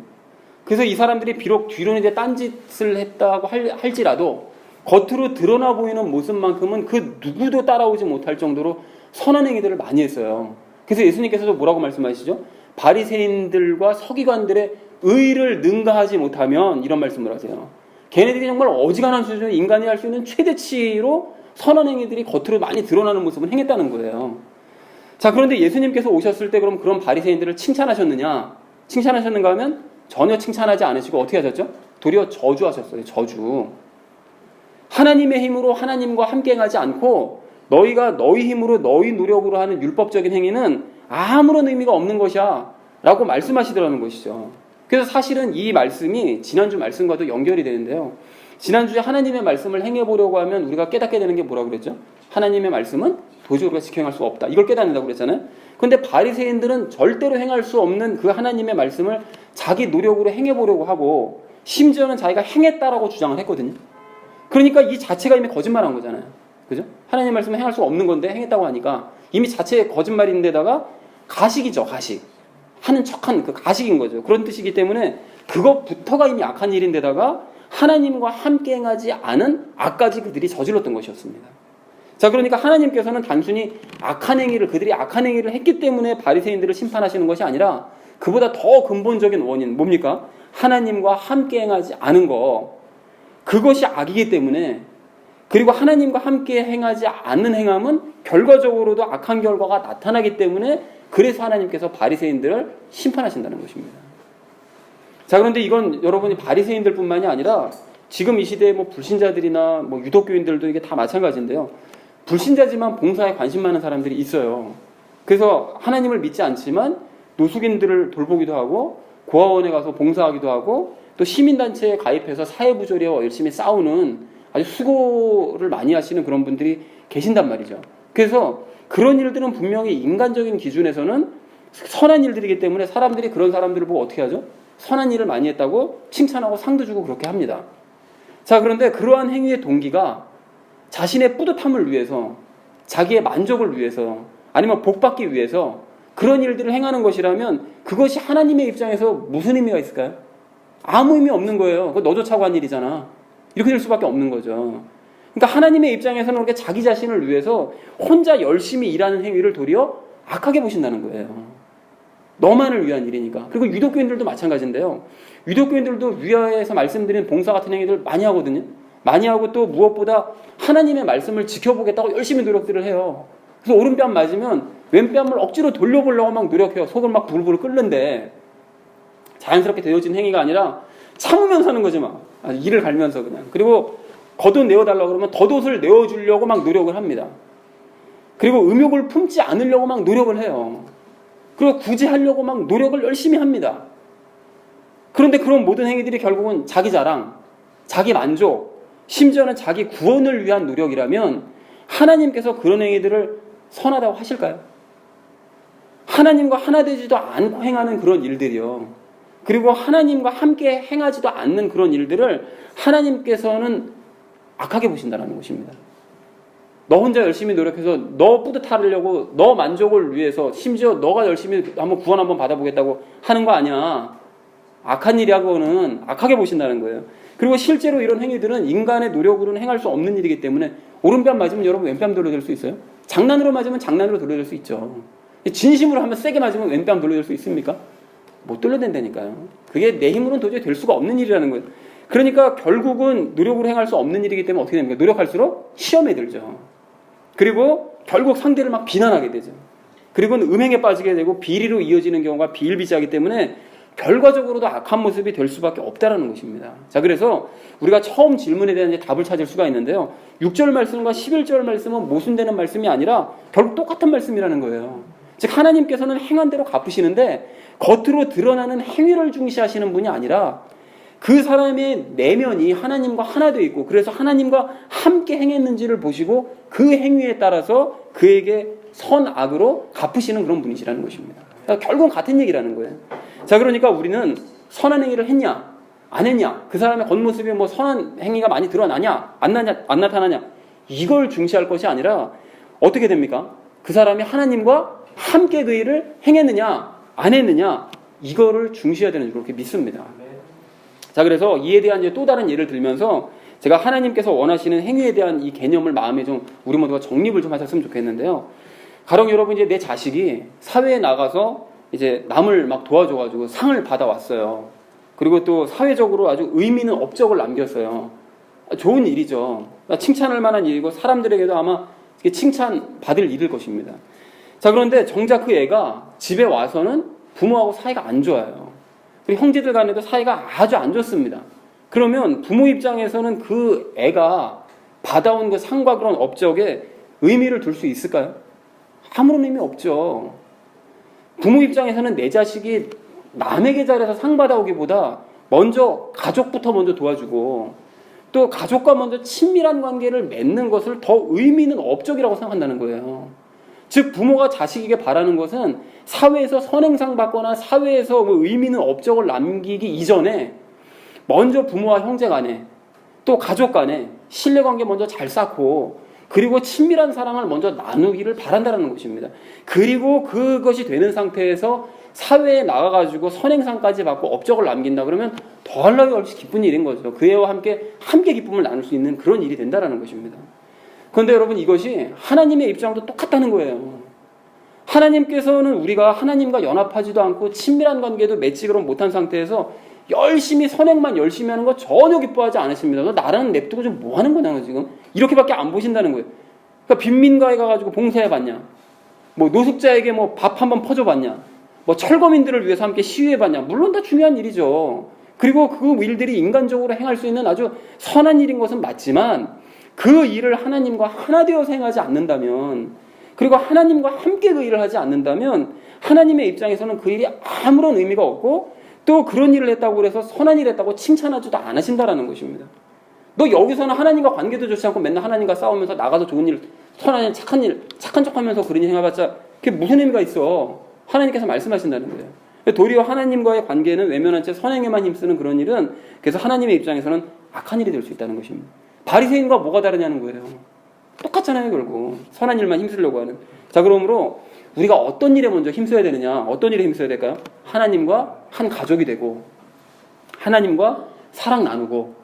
A: 그래서 이 사람들이 비록 뒤로는 이제 딴짓을 했다고 할지라도 겉으로 드러나 보이는 모습만큼은 그 누구도 따라오지 못할 정도로 선한 행위들을 많이 했어요. 그래서 예수님께서도 뭐라고 말씀하시죠? 바리새인들과 서기관들의 의를 능가하지 못하면, 이런 말씀을 하세요. 걔네들이 정말 어지간한 수준의 인간이 할 수 있는 최대치로 선한 행위들이 겉으로 많이 드러나는 모습을 행했다는 거예요. 자, 그런데 예수님께서 오셨을 때 그럼 그런 바리새인들을 칭찬하셨느냐? 칭찬하셨는가 하면 전혀 칭찬하지 않으시고 어떻게 하셨죠? 도리어 저주하셨어요. 저주. 하나님의 힘으로 하나님과 함께 행하지 않고 너희가 너희 힘으로 너희 노력으로 하는 율법적인 행위는 아무런 의미가 없는 것이야 라고 말씀하시더라는 것이죠. 그래서 사실은 이 말씀이 지난주 말씀과도 연결이 되는데요. 지난주에 하나님의 말씀을 행해보려고 하면 우리가 깨닫게 되는 게 뭐라고 그랬죠? 하나님의 말씀은 도저히 우리가 지켜 행할 수 없다. 이걸 깨닫는다고 그랬잖아요. 그런데 바리새인들은 절대로 행할 수 없는 그 하나님의 말씀을 자기 노력으로 행해보려고 하고, 심지어는 자기가 행했다라고 주장을 했거든요. 그러니까 이 자체가 이미 거짓말한 거잖아요. 그죠? 하나님의 말씀을 행할 수 없는 건데 행했다고 하니까 이미 자체의 거짓말인데다가 가식이죠. 가식. 하는 척한 그 가식인 거죠. 그런 뜻이기 때문에 그것부터가 이미 악한 일인데다가 하나님과 함께 행하지 않은 악까지 그들이 저질렀던 것이었습니다. 자, 그러니까 하나님께서는 단순히 그들이 악한 행위를 했기 때문에 바리새인들을 심판하시는 것이 아니라 그보다 더 근본적인 원인, 뭡니까? 하나님과 함께 행하지 않은 거, 그것이 악이기 때문에, 그리고 하나님과 함께 행하지 않는 행함은 결과적으로도 악한 결과가 나타나기 때문에, 그래서 하나님께서 바리새인들을 심판하신다는 것입니다. 자, 그런데 이건 여러분이 바리새인들 뿐만이 아니라 지금 이 시대의 불신자들이나 유독교인들도 이게 다 마찬가지인데요. 불신자지만 봉사에 관심 많은 사람들이 있어요. 그래서 하나님을 믿지 않지만 노숙인들을 돌보기도 하고 고아원에 가서 봉사하기도 하고 또 시민단체에 가입해서 사회부조리와 열심히 싸우는 아주 수고를 많이 하시는 그런 분들이 계신단 말이죠. 그래서 그런 일들은 분명히 인간적인 기준에서는 선한 일들이기 때문에 사람들이 그런 사람들을 보고 어떻게 하죠? 선한 일을 많이 했다고 칭찬하고 상도 주고 그렇게 합니다. 자, 그런데 그러한 행위의 동기가 자신의 뿌듯함을 위해서, 자기의 만족을 위해서, 아니면 복받기 위해서 그런 일들을 행하는 것이라면 그것이 하나님의 입장에서 무슨 의미가 있을까요? 아무 의미 없는 거예요. 그거 너도 차고 한 일이잖아. 이렇게 될 수밖에 없는 거죠. 그러니까 하나님의 입장에서는 그렇게 자기 자신을 위해서 혼자 열심히 일하는 행위를 도리어 악하게 보신다는 거예요. 너만을 위한 일이니까. 그리고 유독교인들도 마찬가지인데요. 유독교인들도 위아에서 말씀드린 봉사 같은 행위들 많이 하거든요. 많이 하고 또 무엇보다 하나님의 말씀을 지켜보겠다고 열심히 노력들을 해요. 그래서 오른뺨 맞으면 왼뺨을 억지로 돌려보려고 막 노력해요. 속을 막 부글부글 끓는데 자연스럽게 되어진 행위가 아니라 참으면서 하는 거지 막. 이를 갈면서 그냥. 그리고 겉옷 내어달라고 그러면 덧옷을 내어주려고 막 노력을 합니다. 그리고 음욕을 품지 않으려고 막 노력을 해요. 그리고 굳이 하려고 막 노력을 열심히 합니다. 그런데 그런 모든 행위들이 결국은 자기 자랑, 자기 만족, 심지어는 자기 구원을 위한 노력이라면 하나님께서 그런 행위들을 선하다고 하실까요? 하나님과 하나 되지도 않고 행하는 그런 일들이요. 그리고 하나님과 함께 행하지도 않는 그런 일들을 하나님께서는 악하게 보신다는 것입니다. 너 혼자 열심히 노력해서 너 뿌듯하려고, 너 만족을 위해서, 심지어 너가 열심히 한번 구원 한번 받아보겠다고 하는 거 아니야. 악한 일이라고는 악하게 보신다는 거예요. 그리고 실제로 이런 행위들은 인간의 노력으로는 행할 수 없는 일이기 때문에 오른뺨 맞으면 여러분 왼뺨 돌려줄 수 있어요? 장난으로 맞으면 장난으로 돌려줄 수 있죠. 진심으로 하면 세게 맞으면 왼뺨 돌려줄 수 있습니까? 못 돌려댄다니까요. 그게 내 힘으로는 도저히 될 수가 없는 일이라는 거예요. 그러니까 결국은 노력으로 행할 수 없는 일이기 때문에 어떻게 됩니까? 노력할수록 시험에 들죠. 그리고 결국 상대를 막 비난하게 되죠. 그리고는 음행에 빠지게 되고 비리로 이어지는 경우가 비일비재하기 때문에 결과적으로도 악한 모습이 될 수밖에 없다는 것입니다. 자, 그래서 우리가 처음 질문에 대한 이제 답을 찾을 수가 있는데요. 6절 말씀과 11절 말씀은 모순되는 말씀이 아니라 결국 똑같은 말씀이라는 거예요. 즉 하나님께서는 행한 대로 갚으시는데 겉으로 드러나는 행위를 중시하시는 분이 아니라 그 사람의 내면이 하나님과 하나 되어 있고 그래서 하나님과 함께 행했는지를 보시고 그 행위에 따라서 그에게 선악으로 갚으시는 그런 분이시라는 것입니다. 그러니까 결국은 같은 얘기라는 거예요. 자, 그러니까 우리는 선한 행위를 했냐 안 했냐, 그 사람의 겉모습이 뭐 선한 행위가 많이 드러나냐 안 나타나냐, 이걸 중시할 것이 아니라 어떻게 됩니까? 그 사람이 하나님과 함께 그 일을 행했느냐 안 했느냐, 이거를 중시해야 되는 줄 그렇게 믿습니다. 자, 그래서 이에 대한 이제 또 다른 예를 들면서 제가 하나님께서 원하시는 행위에 대한 이 개념을 마음에 좀 우리 모두가 정립을 좀 하셨으면 좋겠는데요. 가령 여러분 이제 내 자식이 사회에 나가서 이제 남을 막 도와줘가지고 상을 받아왔어요. 그리고 또 사회적으로 아주 의미 있는 업적을 남겼어요. 좋은 일이죠. 칭찬할 만한 일이고 사람들에게도 아마 칭찬 받을 일일 것입니다. 자, 그런데 정작 그 애가 집에 와서는 부모하고 사이가 안 좋아요. 그리고 형제들 간에도 사이가 아주 안 좋습니다. 그러면 부모 입장에서는 그 애가 받아온 그 상과 그런 업적에 의미를 둘 수 있을까요? 아무런 의미 없죠. 부모 입장에서는 내 자식이 남에게 잘해서 상 받아오기보다 먼저 가족부터 먼저 도와주고 또 가족과 먼저 친밀한 관계를 맺는 것을 더 의미 있는 업적이라고 생각한다는 거예요. 즉 부모가 자식에게 바라는 것은 사회에서 선행상 받거나 사회에서 뭐 의미 있는 업적을 남기기 이전에 먼저 부모와 형제 간에 또 가족 간에 신뢰관계 먼저 잘 쌓고 그리고 친밀한 사랑을 먼저 나누기를 바란다는 것입니다. 그리고 그것이 되는 상태에서 사회에 나가가지고 선행상까지 받고 업적을 남긴다 그러면 더하려고 없이 기쁜 일인 거죠. 그 애와 함께 기쁨을 나눌 수 있는 그런 일이 된다는 것입니다. 그런데 여러분 이것이 하나님의 입장도 똑같다는 거예요. 하나님께서는 우리가 하나님과 연합하지도 않고 친밀한 관계도 맺지 못한 상태에서 열심히 선행만 열심히 하는 거 전혀 기뻐하지 않으십니다. 너 나라는 냅두고 좀 뭐 하는 거냐 너 지금? 이렇게밖에 안 보신다는 거예요. 그러니까 빈민가에 가가지고 봉사해봤냐? 뭐 노숙자에게 뭐 밥 한번 퍼줘봤냐? 뭐 철거민들을 위해서 함께 시위해봤냐? 물론 다 중요한 일이죠. 그리고 그 일들이 인간적으로 행할 수 있는 아주 선한 일인 것은 맞지만 그 일을 하나님과 하나 되어서 행하지 않는다면, 그리고 하나님과 함께 그 일을 하지 않는다면 하나님의 입장에서는 그 일이 아무런 의미가 없고 또 그런 일을 했다고 해서 선한 일을 했다고 칭찬하지도 않으신다라는 것입니다. 너 여기서는 하나님과 관계도 좋지 않고 맨날 하나님과 싸우면서 나가서 좋은 일, 선한 일, 착한 척하면서 그런 일 해봤자 그게 무슨 의미가 있어? 하나님께서 말씀하신다는 거예요. 도리어 하나님과의 관계는 외면한 채 선행에만 힘쓰는 그런 일은 그래서 하나님의 입장에서는 악한 일이 될 수 있다는 것입니다. 바리새인과 뭐가 다르냐는 거예요. 똑같잖아요, 결국. 선한 일만 힘쓰려고 하는. 자, 그러므로 우리가 어떤 일에 먼저 힘써야 되느냐? 어떤 일에 힘써야 될까요? 하나님과 한 가족이 되고, 하나님과 사랑 나누고,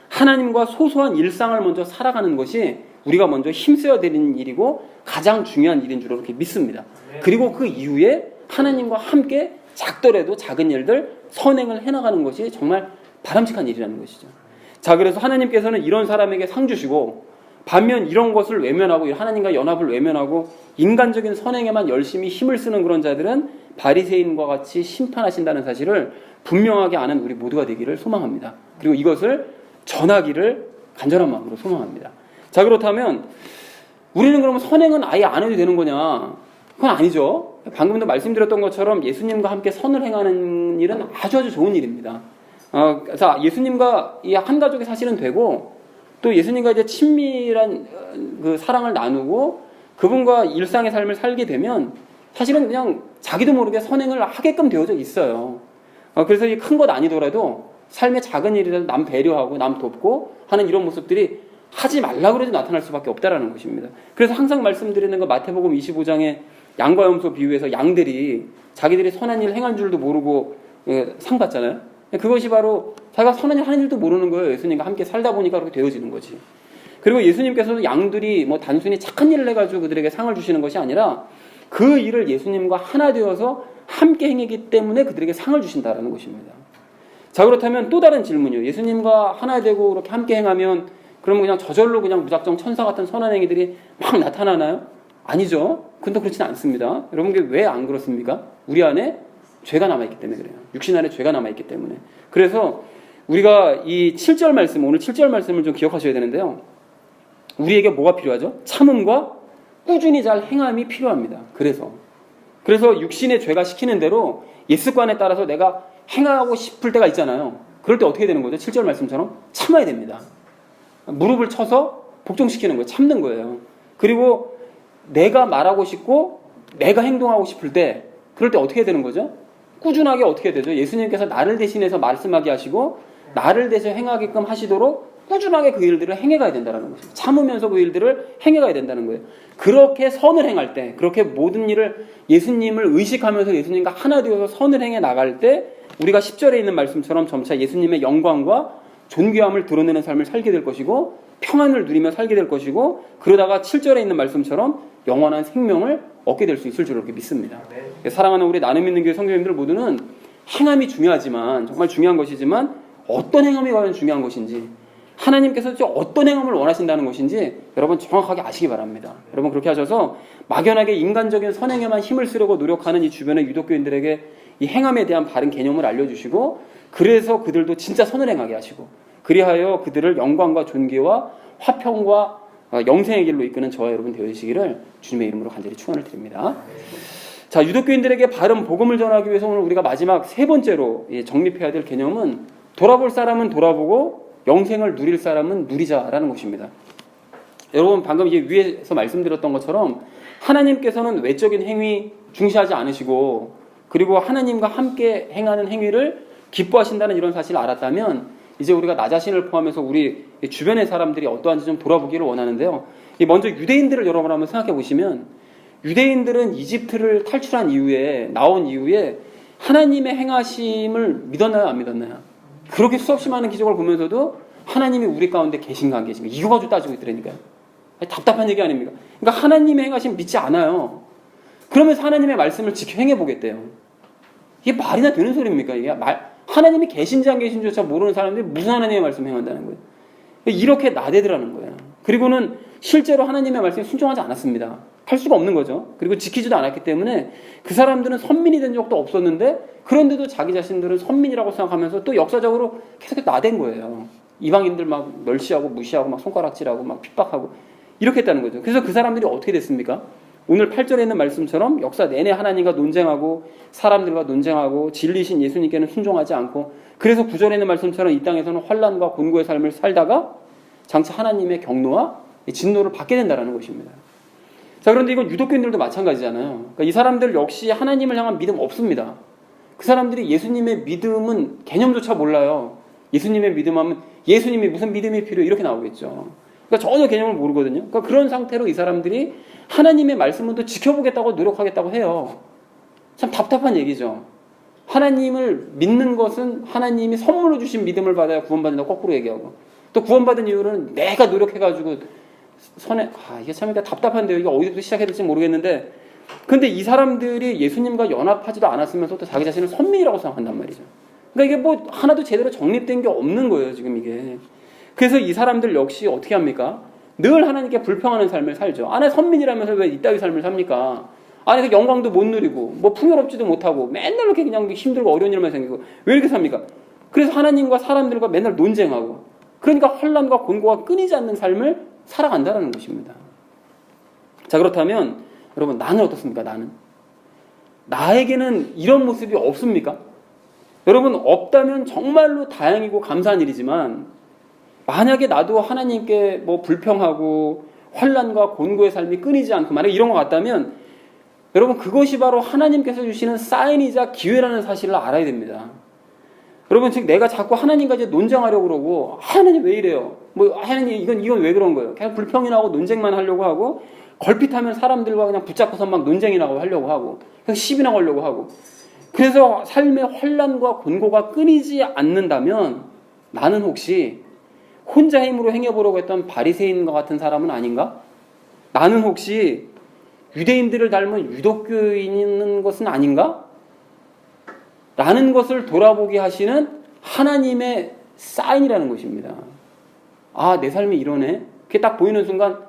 A: 하나님과 소소한 일상을 먼저 살아가는 것이 우리가 먼저 힘써야 되는 일이고 가장 중요한 일인 줄 이렇게 믿습니다. 그리고 그 이후에 하나님과 함께 작더라도 작은 일들 선행을 해나가는 것이 정말 바람직한 일이라는 것이죠. 자, 그래서 하나님께서는 이런 사람에게 상 주시고, 반면 이런 것을 외면하고 하나님과 연합을 외면하고 인간적인 선행에만 열심히 힘을 쓰는 그런 자들은 바리새인과 같이 심판하신다는 사실을 분명하게 아는 우리 모두가 되기를 소망합니다. 그리고 이것을 전하기를 간절한 마음으로 소망합니다. 자, 그렇다면 우리는 그러면 선행은 아예 안 해도 되는 거냐? 그건 아니죠. 방금도 말씀드렸던 것처럼 예수님과 함께 선을 행하는 일은 아주 좋은 일입니다. 자, 예수님과 이 한 가족이 사실은 되고, 또 예수님과 이제 친밀한 그 사랑을 나누고 그분과 일상의 삶을 살게 되면 사실은 그냥 자기도 모르게 선행을 하게끔 되어져 있어요. 그래서 이 큰 것 아니더라도 삶의 작은 일이라도 남 배려하고 남 돕고 하는 이런 모습들이 하지 말라고 해도 나타날 수밖에 없다라는 것입니다. 그래서 항상 말씀드리는 거 마태복음 25장에 양과 염소 비유에서 양들이 자기들이 선한 일 행한 줄도 모르고 상 받잖아요. 그것이 바로 자기가 선한 일 하는 줄도 모르는 거예요. 예수님과 함께 살다 보니까 그렇게 되어지는 거지. 그리고 예수님께서도 양들이 뭐 단순히 착한 일을 해가지고 그들에게 상을 주시는 것이 아니라 그 일을 예수님과 하나 되어서 함께 행했기 때문에 그들에게 상을 주신다라는 것입니다. 자, 그렇다면 또 다른 질문이요. 예수님과 하나 되고 그렇게 함께 행하면 그러면 그냥 저절로 그냥 무작정 천사 같은 선한 행위들이 막 나타나나요? 아니죠. 근데 그렇지는 않습니다. 여러분, 왜 안 그렇습니까? 우리 안에 죄가 남아있기 때문에 그래요. 육신 안에 죄가 남아있기 때문에. 그래서 우리가 이 7절 말씀, 오늘 7절 말씀을 좀 기억하셔야 되는데요. 우리에게 뭐가 필요하죠? 참음과 꾸준히 잘 행함이 필요합니다. 그래서 육신의 죄가 시키는 대로 옛 습관에 따라서 내가 행하고 싶을 때가 있잖아요. 그럴 때 어떻게 되는 거죠? 7절 말씀처럼 참아야 됩니다. 무릎을 쳐서 복종시키는 거예요. 참는 거예요. 그리고 내가 말하고 싶고 내가 행동하고 싶을 때 그럴 때 어떻게 되는 거죠? 꾸준하게 어떻게 되죠? 예수님께서 나를 대신해서 말씀하게 하시고 나를 대신 행하게끔 하시도록 꾸준하게 그 일들을 행해가야 된다는 것입니다. 참으면서 그 일들을 행해가야 된다는 거예요. 그렇게 선을 행할 때, 그렇게 모든 일을 예수님을 의식하면서 예수님과 하나 되어서 선을 행해 나갈 때 우리가 10절에 있는 말씀처럼 점차 예수님의 영광과 존귀함을 드러내는 삶을 살게 될 것이고 평안을 누리며 살게 될 것이고 그러다가 7절에 있는 말씀처럼 영원한 생명을 얻게 될 수 있을 줄 이렇게 믿습니다. 사랑하는 우리 나눔 있는 교회 성도님들 모두는 행함이 중요하지만 정말 중요한 것이지만 어떤 행함이 과연 중요한 것인지 하나님께서 어떤 행함을 원하신다는 것인지 여러분 정확하게 아시기 바랍니다. 여러분 그렇게 하셔서 막연하게 인간적인 선행에만 힘을 쓰려고 노력하는 이 주변의 유독교인들에게 이 행함에 대한 바른 개념을 알려주시고 그래서 그들도 진짜 선을 행하게 하시고 그리하여 그들을 영광과 존귀와 화평과 영생의 길로 이끄는 저와 여러분 되어주시기를 주님의 이름으로 간절히 축원을 드립니다. 자, 유독교인들에게 바른 복음을 전하기 위해서 오늘 우리가 마지막 세 번째로 정립해야 될 개념은 돌아볼 사람은 돌아보고 영생을 누릴 사람은 누리자라는 것입니다. 여러분 방금 이제 위에서 말씀드렸던 것처럼 하나님께서는 외적인 행위 중시하지 않으시고 그리고 하나님과 함께 행하는 행위를 기뻐하신다는 이런 사실을 알았다면 이제 우리가 나 자신을 포함해서 우리 주변의 사람들이 어떠한지 좀 돌아보기를 원하는데요. 먼저 유대인들을 여러분 한번 생각해 보시면 유대인들은 이집트를 탈출한 이후에 나온 이후에 하나님의 행하심을 믿었나요? 안 믿었나요? 그렇게 수없이 많은 기적을 보면서도 하나님이 우리 가운데 계신가 안 계신가 이거 가지고 따지고 있더라니까요. 답답한 얘기 아닙니까? 그러니까 하나님의 행하심 믿지 않아요. 그러면서 하나님의 말씀을 지켜 행해보겠대요. 이게 말이나 되는 소리입니까? 이게 하나님이 계신지 안 계신지조차 모르는 사람들이 무슨 하나님의 말씀을 행한다는 거예요. 이렇게 나대더라는 거예요. 그리고는 실제로 하나님의 말씀에 순종하지 않았습니다. 할 수가 없는 거죠. 그리고 지키지도 않았기 때문에 그 사람들은 선민이 된 적도 없었는데 그런데도 자기 자신들은 선민이라고 생각하면서 또 역사적으로 계속 나댄 거예요. 이방인들 막 멸시하고 무시하고 막 손가락질하고 막 핍박하고 이렇게 했다는 거죠. 그래서 그 사람들이 어떻게 됐습니까? 오늘 8절에 있는 말씀처럼 역사 내내 하나님과 논쟁하고 사람들과 논쟁하고 진리신 예수님께는 순종하지 않고 그래서 9절에 있는 말씀처럼 이 땅에서는 환난과 곤고의 삶을 살다가 장차 하나님의 경노와 진노를 받게 된다는 것입니다. 자, 그런데 이건 유독교인들도 마찬가지잖아요. 그러니까 이 사람들 역시 하나님을 향한 믿음 없습니다. 그 사람들이 예수님의 믿음은 개념조차 몰라요. 예수님의 믿음하면 예수님이 무슨 믿음이 필요해 이렇게 나오겠죠. 그러니까 전혀 개념을 모르거든요. 그러니까 그런 상태로 이 사람들이 하나님의 말씀을 또 지켜보겠다고 노력하겠다고 해요. 참 답답한 얘기죠. 하나님을 믿는 것은 하나님이 선물로 주신 믿음을 받아야 구원받는다고 거꾸로 얘기하고, 또 구원받은 이유는 내가 노력해가지고 이게 참 답답한데요. 이거 어디서부터 시작해야 될지 모르겠는데, 근데 이 사람들이 예수님과 연합하지도 않았으면서 또 자기 자신을 선민이라고 생각한단 말이죠. 그러니까 이게 뭐 하나도 제대로 정립된 게 없는 거예요, 지금 이게. 그래서 이 사람들 역시 어떻게 합니까? 늘 하나님께 불평하는 삶을 살죠. 안에 선민이라면서 왜 이따위 삶을 삽니까? 안에서 영광도 못 누리고, 뭐 풍요롭지도 못하고, 맨날 이렇게 그냥 힘들고 어려운 일만 생기고, 왜 이렇게 삽니까? 그래서 하나님과 사람들과 맨날 논쟁하고, 그러니까 혼란과 곤고가 끊이지 않는 삶을 살아간다는 것입니다. 자, 그렇다면 여러분, 나는 어떻습니까? 나에게는 이런 모습이 없습니까? 여러분, 없다면 정말로 다행이고 감사한 일이지만, 만약에 나도 하나님께 뭐 불평하고 환난과 곤고의 삶이 끊이지 않고 만약에 이런 것 같다면, 여러분, 그것이 바로 하나님께서 주시는 사인이자 기회라는 사실을 알아야 됩니다. 여러분, 즉 내가 자꾸 하나님과 이제 논쟁하려고 그러고, 하나님 왜 이래요? 뭐 하나님 이건 왜 그런 거예요? 그냥 불평이나 하고 논쟁만 하려고 하고, 걸핏하면 사람들과 그냥 붙잡고서 막 논쟁이나 하려고 하고, 그냥 시비나 걸려고 하고, 그래서 삶의 환난과 곤고가 끊이지 않는다면 나는 혹시 혼자 힘으로 행해보려고 했던 바리새인과 같은 사람은 아닌가? 나는 혹시 유대인들을 닮은 유독교인인 것은 아닌가? 라는 것을 돌아보게 하시는 하나님의 사인이라는 것입니다. 아, 내 삶이 이러네? 그게 딱 보이는 순간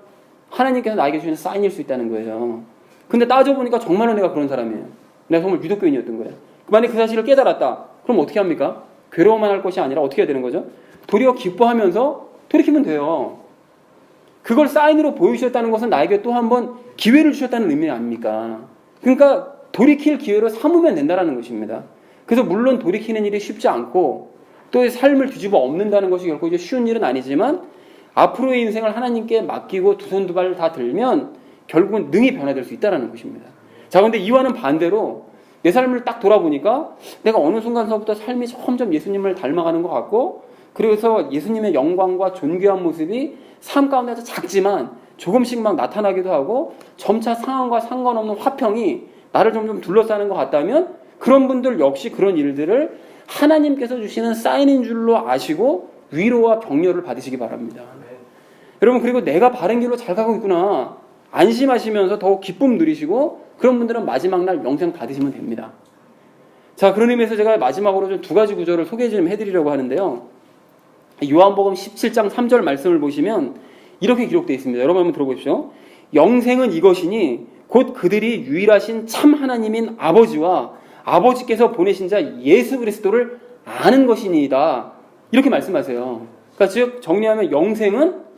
A: 하나님께서 나에게 주시는 사인일 수 있다는 거예요. 근데 따져보니까 정말로 내가 그런 사람이에요. 내가 정말 유독교인이었던 거예요. 만약에 그 사실을 깨달았다. 그럼 어떻게 합니까? 괴로워만 할 것이 아니라 어떻게 해야 되는 거죠? 도리어 기뻐하면서 돌이키면 돼요. 그걸 사인으로 보여주셨다는 것은 나에게 또 한 번 기회를 주셨다는 의미 아닙니까? 그러니까 돌이킬 기회를 삼으면 된다는 것입니다. 그래서 물론 돌이키는 일이 쉽지 않고 또 삶을 뒤집어 엎는다는 것이 결코 이제 쉬운 일은 아니지만 앞으로의 인생을 하나님께 맡기고 두 손 두 발 다 들면 결국은 능히 변화될 수 있다는 것입니다. 자, 근데 이와는 반대로 내 삶을 딱 돌아보니까 내가 어느 순간서부터 삶이 점점 예수님을 닮아가는 것 같고, 그래서 예수님의 영광과 존귀한 모습이 삶 가운데서 작지만 조금씩 막 나타나기도 하고 점차 상황과 상관없는 화평이 나를 점점 둘러싸는 것 같다면 그런 분들 역시 그런 일들을 하나님께서 주시는 사인인 줄로 아시고 위로와 격려를 받으시기 바랍니다. 여러분, 그리고 내가 바른 길로 잘 가고 있구나 안심하시면서 더욱 기쁨 누리시고 그런 분들은 마지막 날 영생 받으시면 됩니다. 자, 그런 의미에서 제가 마지막으로 좀 두 가지 구절을 소개 좀 해드리려고 하는데요. 요한복음 17장 3절 말씀을 보시면 이렇게 기록되어 있습니다. 여러분 한번 들어보십시오. 영생은 이것이니 곧 그들이 유일하신 참 하나님인 아버지와 아버지께서 보내신 자 예수 그리스도를 아는 것이니이다. 이렇게 말씀하세요. 그러니까 즉 정리하면 영생은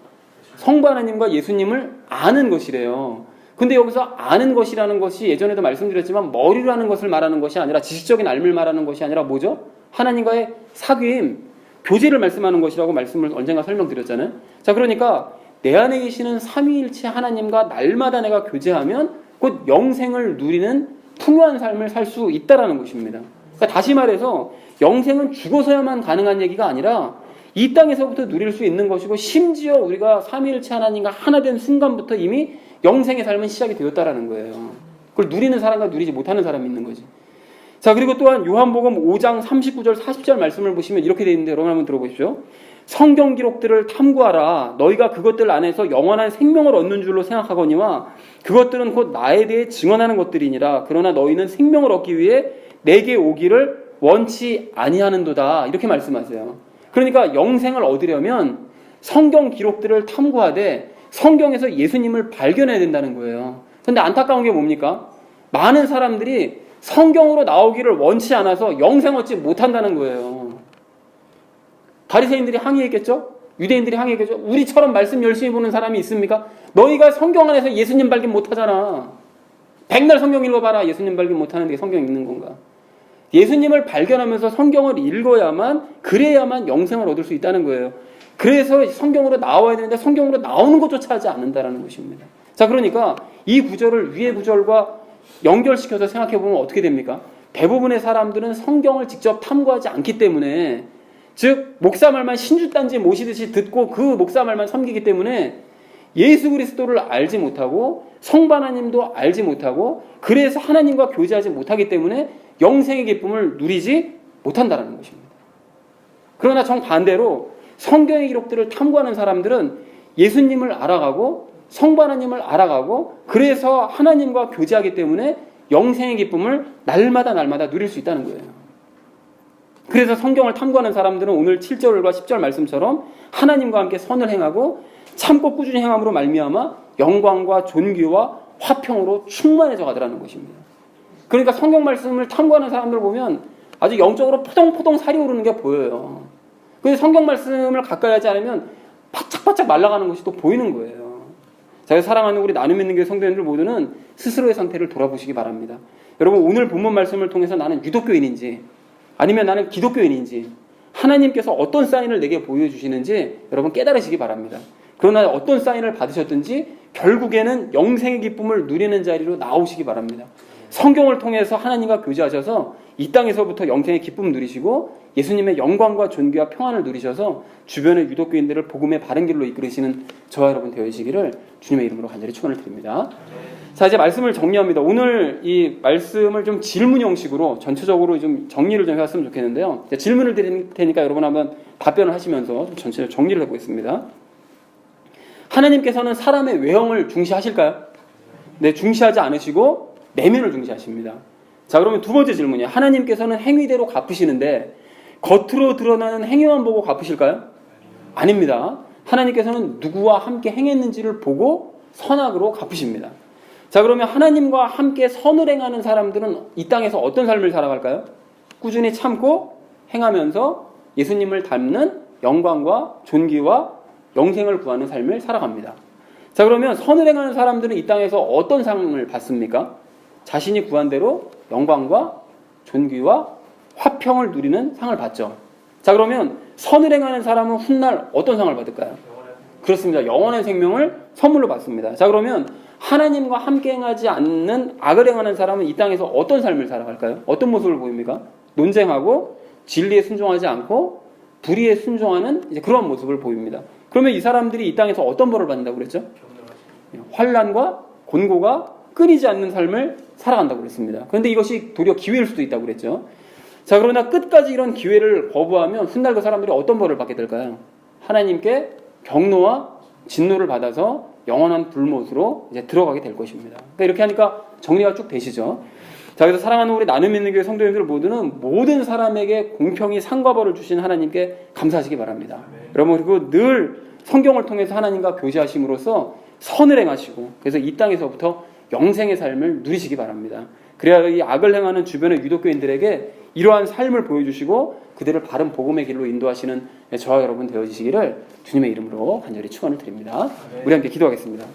A: 성부 하나님과 예수님을 아는 것이래요. 근데 여기서 아는 것이라는 것이 예전에도 말씀드렸지만 머리로 하는 것을 말하는 것이 아니라 지식적인 알을 말하는 것이 아니라 뭐죠? 하나님과의 사귐, 교제를 말씀하는 것이라고 말씀을 언젠가 설명드렸잖아요. 자, 그러니까 내 안에 계시는 삼위일체 하나님과 날마다 내가 교제하면 곧 영생을 누리는 풍요한 삶을 살 수 있다라는 것입니다. 그러니까 다시 말해서 영생은 죽어서야만 가능한 얘기가 아니라 이 땅에서부터 누릴 수 있는 것이고 심지어 우리가 삼위일체 하나님과 하나 된 순간부터 이미 영생의 삶은 시작이 되었다라는 거예요. 그걸 누리는 사람과 누리지 못하는 사람이 있는 거지. 자, 그리고 또한 요한복음 5장 39절 40절 말씀을 보시면 이렇게 되어 있는데 여러분 한번 들어보십시오. 성경 기록들을 탐구하라. 너희가 그것들 안에서 영원한 생명을 얻는 줄로 생각하거니와 그것들은 곧 나에 대해 증언하는 것들이니라. 그러나 너희는 생명을 얻기 위해 내게 오기를 원치 아니하는도다. 이렇게 말씀하세요. 그러니까 영생을 얻으려면 성경 기록들을 탐구하되 성경에서 예수님을 발견해야 된다는 거예요. 그런데 안타까운 게 뭡니까? 많은 사람들이 성경으로 나오기를 원치 않아서 영생 얻지 못한다는 거예요. 바리새인들이 항의했겠죠? 유대인들이 항의했겠죠? 우리처럼 말씀 열심히 보는 사람이 있습니까? 너희가 성경 안에서 예수님 발견 못하잖아. 백날 성경 읽어봐라. 예수님 발견 못하는데 성경 읽는 건가? 예수님을 발견하면서 성경을 읽어야만, 그래야만 영생을 얻을 수 있다는 거예요. 그래서 성경으로 나와야 되는데 성경으로 나오는 것조차 하지 않는다라는 것입니다. 자, 그러니까 이 구절을 위의 구절과 연결시켜서 생각해보면 어떻게 됩니까? 대부분의 사람들은 성경을 직접 탐구하지 않기 때문에 즉 목사 말만 신주단지 모시듯이 듣고 그 목사 말만 섬기기 때문에 예수 그리스도를 알지 못하고 성부 하나님도 알지 못하고 그래서 하나님과 교제하지 못하기 때문에 영생의 기쁨을 누리지 못한다는 것입니다. 그러나 정반대로 성경의 기록들을 탐구하는 사람들은 예수님을 알아가고 성부 하나님을 알아가고 그래서 하나님과 교제하기 때문에 영생의 기쁨을 날마다 누릴 수 있다는 거예요. 그래서 성경을 탐구하는 사람들은 오늘 7절과 10절 말씀처럼 하나님과 함께 선을 행하고 참고 꾸준히 행함으로 말미암아 영광과 존귀와 화평으로 충만해져 가더라는 것입니다. 그러니까 성경 말씀을 탐구하는 사람들 보면 아주 영적으로 포동포동 살이 오르는 게 보여요. 그래서 성경 말씀을 가까이 하지 않으면 바짝바짝 말라가는 것이 또 보이는 거예요. 자, 사랑하는 우리 나눔 있는 교회 성도님들 모두는 스스로의 상태를 돌아보시기 바랍니다. 여러분 오늘 본문 말씀을 통해서 나는 유독교인인지 아니면 나는 기독교인인지 하나님께서 어떤 사인을 내게 보여주시는지 여러분 깨달으시기 바랍니다. 그러나 어떤 사인을 받으셨든지 결국에는 영생의 기쁨을 누리는 자리로 나오시기 바랍니다. 성경을 통해서 하나님과 교제하셔서 이 땅에서부터 영생의 기쁨을 누리시고 예수님의 영광과 존귀와 평안을 누리셔서 주변의 유독교인들을 복음의 바른 길로 이끌으시는 저와 여러분 되어지기를 주님의 이름으로 간절히 축원을 드립니다. 자, 이제 말씀을 정리합니다. 오늘 이 말씀을 좀 질문 형식으로 전체적으로 좀 정리를 좀 해왔으면 좋겠는데요. 질문을 드릴 테니까 여러분 한번 답변을 하시면서 좀 전체적으로 정리를 해보겠습니다. 하나님께서는 사람의 외형을 중시하실까요? 네, 중시하지 않으시고 내면을 중시하십니다. 자, 그러면 두 번째 질문이에요. 하나님께서는 행위대로 갚으시는데 겉으로 드러나는 행위만 보고 갚으실까요? 아닙니다. 하나님께서는 누구와 함께 행했는지를 보고 선악으로 갚으십니다. 자, 그러면 하나님과 함께 선을 행하는 사람들은 이 땅에서 어떤 삶을 살아갈까요? 꾸준히 참고 행하면서 예수님을 닮는 영광과 존귀와 영생을 구하는 삶을 살아갑니다. 자, 그러면 선을 행하는 사람들은 이 땅에서 어떤 상을 받습니까? 자신이 구한 대로 영광과 존귀와 화평을 누리는 상을 받죠. 자, 그러면 선을 행하는 사람은 훗날 어떤 상을 받을까요? 그렇습니다. 영원한 생명을 선물로 받습니다. 자, 그러면 하나님과 함께 행하지 않는 악을 행하는 사람은 이 땅에서 어떤 삶을 살아갈까요? 어떤 모습을 보입니까? 논쟁하고 진리에 순종하지 않고 불의에 순종하는 이제 그런 모습을 보입니다. 그러면 이 사람들이 이 땅에서 어떤 벌을 받는다고 그랬죠? 환난과 곤고가 끊이지 않는 삶을 살아간다고 그랬습니다. 그런데 이것이 도리어 기회일 수도 있다고 그랬죠. 자, 그러나 끝까지 이런 기회를 거부하면 훗날 그 사람들이 어떤 벌을 받게 될까요? 하나님께 경노와 진노를 받아서 영원한 불못으로 이제 들어가게 될 것입니다. 그러니까 이렇게 하니까 정리가 쭉 되시죠. 자, 그래서 사랑하는 우리 나눔 있는 교회 성도님들 모두는 모든 사람에게 공평히 상과 벌을 주신 하나님께 감사하시기 바랍니다. 여러분, 그리고 늘 성경을 통해서 하나님과 교제하심으로써 선을 행하시고 그래서 이 땅에서부터 영생의 삶을 누리시기 바랍니다. 그래야 이 악을 행하는 주변의 유독교인들에게 이러한 삶을 보여주시고 그들을 바른 복음의 길로 인도하시는 저와 여러분 되어지시기를 주님의 이름으로 간절히 축원을 드립니다. 우리 함께 기도하겠습니다.